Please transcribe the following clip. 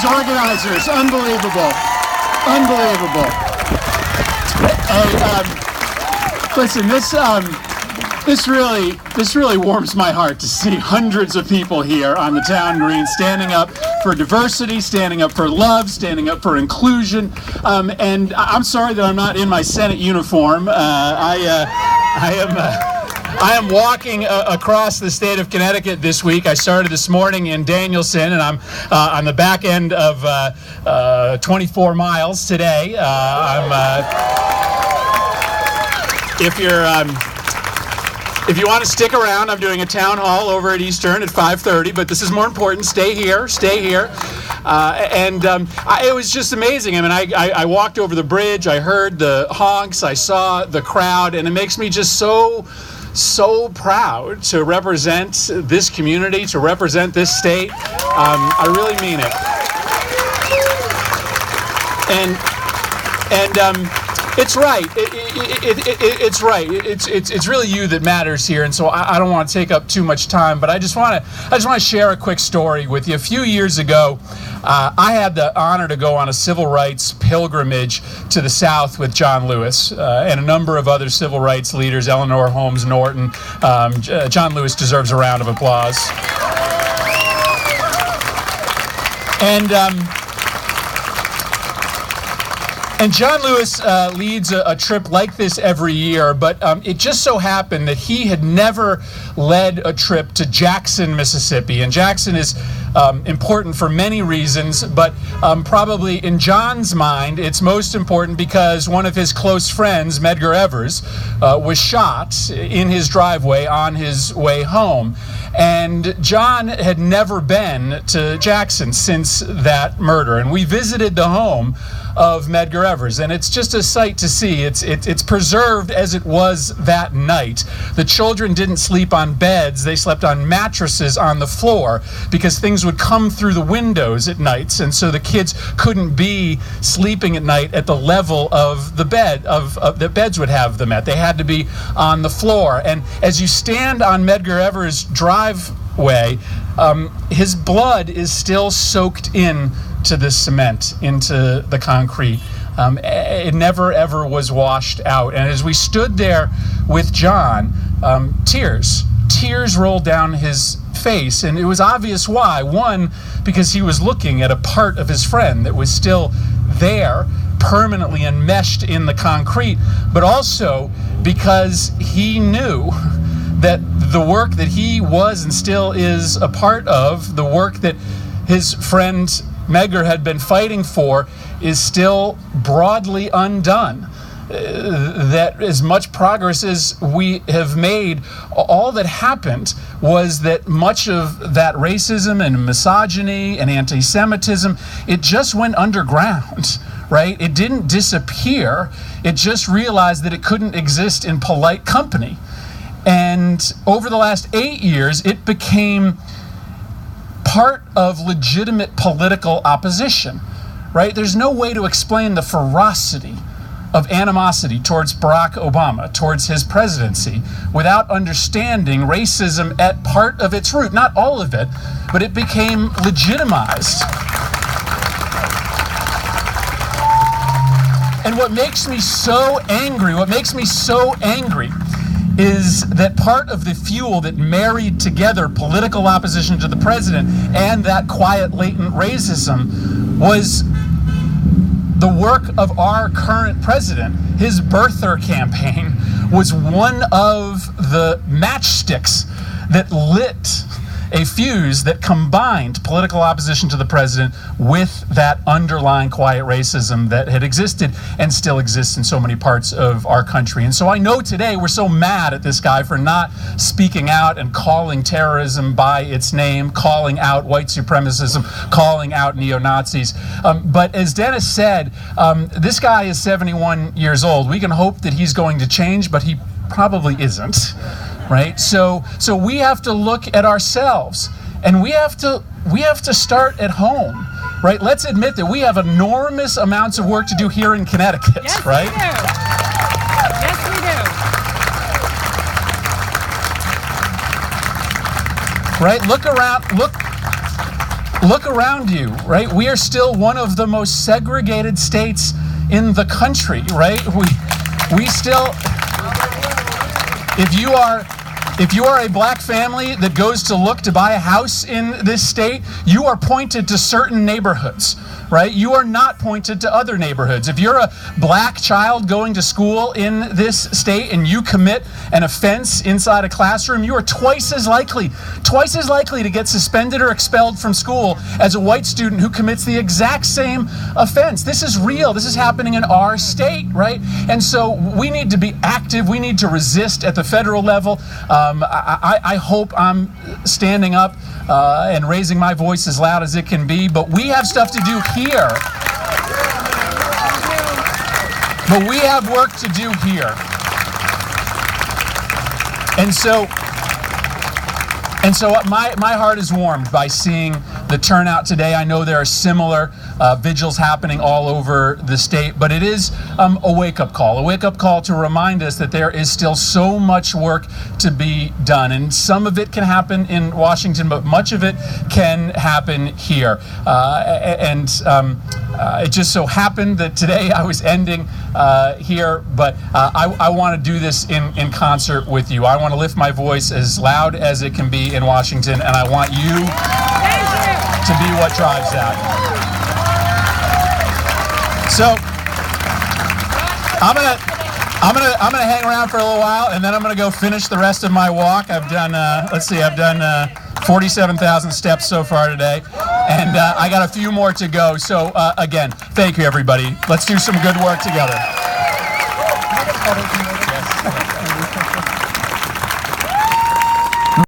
those organizers. Unbelievable. Unbelievable. Hey, listen, this really warms my heart to see hundreds of people here on the town green standing up for diversity, standing up for love, standing up for inclusion. And I'm sorry that I'm not in my Senate uniform. I am walking across the state of Connecticut this week. I started this morning in Danielson, and I'm on the back end of 24 miles today. If you want to stick around, I'm doing a town hall over at Eastern at 5:30, but this is more important. Stay here. It was just amazing. I mean, I walked over the bridge, I heard the honks, I saw the crowd, and it makes me just so proud to represent this community, to represent this state. I really mean it. And it's right. It's right. It's really you that matters here, and so I don't want to take up too much time. But I just want to share a quick story with you. A few years ago, I had the honor to go on a civil rights pilgrimage to the South with John Lewis and a number of other civil rights leaders. Eleanor Holmes Norton. John Lewis deserves a round of applause. And John Lewis leads a trip like this every year, but it just so happened that he had never led a trip to Jackson, Mississippi. And Jackson is important for many reasons, but probably in John's mind, it's most important because one of his close friends, Medgar Evers, was shot in his driveway on his way home. And John had never been to Jackson since that murder. And we visited the home of Medgar Evers, and it's just a sight to see. It's preserved as it was that night. The children didn't sleep on beds, they slept on mattresses on the floor because things would come through the windows at nights, and so the kids couldn't be sleeping at night at the level of the bed the beds would have them at. They had to be on the floor. And as you stand on Medgar Evers' driveway, his blood is still soaked in to the cement, into the concrete. It never ever was washed out. And as we stood there with John, tears rolled down his face, and it was obvious why. One, because he was looking at a part of his friend that was still there, permanently enmeshed in the concrete, but also because he knew that the work that he was and still is a part of, the work that his friend Medgar had been fighting for, is still broadly undone. That as much progress as we have made, all that happened was that much of that racism and misogyny and anti-Semitism, it just went underground, right? It didn't disappear. It just realized that it couldn't exist in polite company. And over the last 8 years, it became part of legitimate political opposition, right? There's no way to explain the ferocity of animosity towards Barack Obama, towards his presidency, without understanding racism at part of its root. Not all of it, but it became legitimized. And what makes me so angry is that part of the fuel that married together political opposition to the president and that quiet, latent racism was the work of our current president. His birther campaign was one of the matchsticks that lit a fuse that combined political opposition to the president with that underlying quiet racism that had existed and still exists in so many parts of our country. And so I know today we're so mad at this guy for not speaking out and calling terrorism by its name, calling out white supremacism, calling out neo-Nazis. But as Dennis said, this guy is 71 years old. We can hope that he's going to change, but he probably isn't. Right? So we have to look at ourselves, and we have to start at home, right? Let's admit that we have enormous amounts of work to do here in Connecticut, yes, right? We do. Yes, we do. Right? Look around, look around you, right? We are still one of the most segregated states in the country, right? We still, if you are a black family that goes to look to buy a house in this state, you are pointed to certain neighborhoods, right? You are not pointed to other neighborhoods. If you're a black child going to school in this state and you commit an offense inside a classroom, you are twice as likely to get suspended or expelled from school as a white student who commits the exact same offense. This is real. This is happening in our state, right? And so we need to be active. We need to resist at the federal level. I hope I'm standing up and raising my voice as loud as it can be, but we have stuff to do here. But we have work to do here. And so my heart is warmed by seeing the turnout today. I know there are similar vigils happening all over the state, but it is a wake-up call to remind us that there is still so much work to be done. And some of it can happen in Washington, but much of it can happen here. It just so happened that today I was ending here, but I want to do this in concert with you. I want to lift my voice as loud as it can be in Washington, and I want you to be what drives that. So I'm gonna hang around for a little while, and then I'm gonna go finish the rest of my walk. I've done 47,000 steps so far today, and I got a few more to go. So again, thank you, everybody. Let's do some good work together.